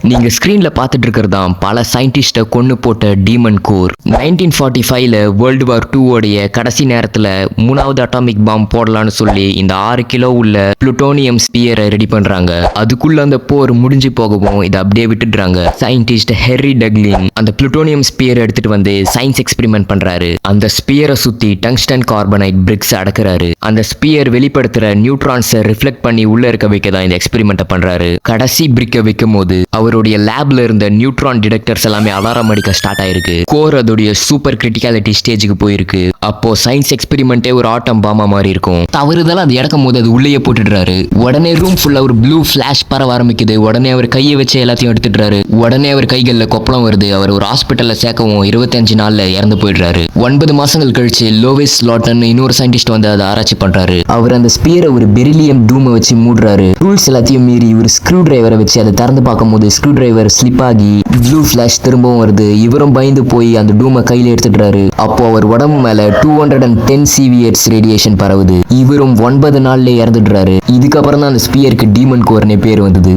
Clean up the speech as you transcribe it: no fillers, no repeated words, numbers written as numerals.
நீங்க ஸ்கிரீன்ல பார்த்துட்டு இருக்கிறதான் பல சயின்டிஸ்ட கொன்னு போட்ட டீமன் கோர். 1945ல வேர்ல்டு வார் 2 உடைய கடைசி நேரத்துல 3வது அட்டாமிக் பாம் போடலான்னு சொல்லி இந்த 6 கிலோ உள்ள புளுட்டோனியம் ஸ்பியரை ரெடி பண்றாங்க. அதுக்குள்ள அந்த போர் முடிஞ்சு போகவும் இதை அப்படியே விட்டுடுறாங்க. சயின்டிஸ்ட் ஹெர்ரி டக்லின் அந்த புளுட்டோனியம் ஸ்பியரை எடுத்துட்டு வந்து சயின்ஸ் எக்ஸ்பெரிமெண்ட் பண்றாரு. அந்த ஸ்பியரை சுத்தி டங்ஸ்டன் கார்பனைட் பிரிக்ஸ் அடக்குறாரு. அந்த ஸ்பியர் வெளிப்படுத்துற நியூட்ரான்ஸை ரிஃப்ளெக்ட் பண்ணி உள்ள இருக்க வைக்க தான் இந்த எக்ஸ்பெரிமெண்ட் பண்றாரு. கடைசி பிரிக்கை வைக்கும் போது அவருடைய லேப்ல இருந்த நியூட்ரான் டிடெக்டர்ஸ் எல்லாமே அலாரம் அடிக்க ஸ்டார்ட் ஆயிருக்கு. கோர் அதோடைய சூப்பர் கிரிட்டிகாலிட்டி ஸ்டேஜுக்கு போயிருக்கு. அப்போ சயின்ஸ் எக்ஸ்பெரிமெண்டே ஒரு ஆட்டம் பாமா மாதிரி இருக்கும். தவறுதலா அது இறக்கும் போது அது உள்ளேயே போட்டுடுறாரு. உடனே ரூம் ஃபுல்லா ஒரு ப்ளூ ஃபிளாஷ் பரவ ஆரம்பிக்குது. உடனே அவர் கையை வச்சு எல்லாத்தையும் எடுத்துடுறாரு. உடனே அவர் கைகள்ல கொப்பளம் வருது. அவர் ஒரு ஹாஸ்பிட்டல்ல சேர்க்கவும் 25 நாள்ல இறந்து போயிடுறாரு. 9 மாசங்கள் கழிச்சு லோவிஸ் லாட்டன் இன்னொரு சயின்டிஸ்ட் வந்து அதை ஆராய்ச்சி பண்றாரு. அவர் அந்த ஸ்பியரை ஒரு பெரிலியம் டூமை வச்சு மூடுறாரு. ரூல்ஸ் எல்லாத்தையும் மீறி ஒரு ஸ்க்ரூ டிரைவரை வச்சு அதை திறந்து பார்க்கும்போது ஸ்க்ரூ டிரைவர் ஸ்லிப் ஆகி ப்ளூ ஃபிளாஷ் திரும்பவும் வருது. இவரும் பயந்து போய் அந்த டூமை கையில எடுத்துக்கிறாரு. அப்போ அவர் உடம்பு மேல 210 சிவிஎட்ஸ் ரேடியேஷன் பரவுது. இவரும் 9 நாள்ல இறந்துடுறாரு. இதுக்கப்புறம் தான் அந்த ஸ்பியருக்கு டீமன் கோர்னே பேர் வந்தது.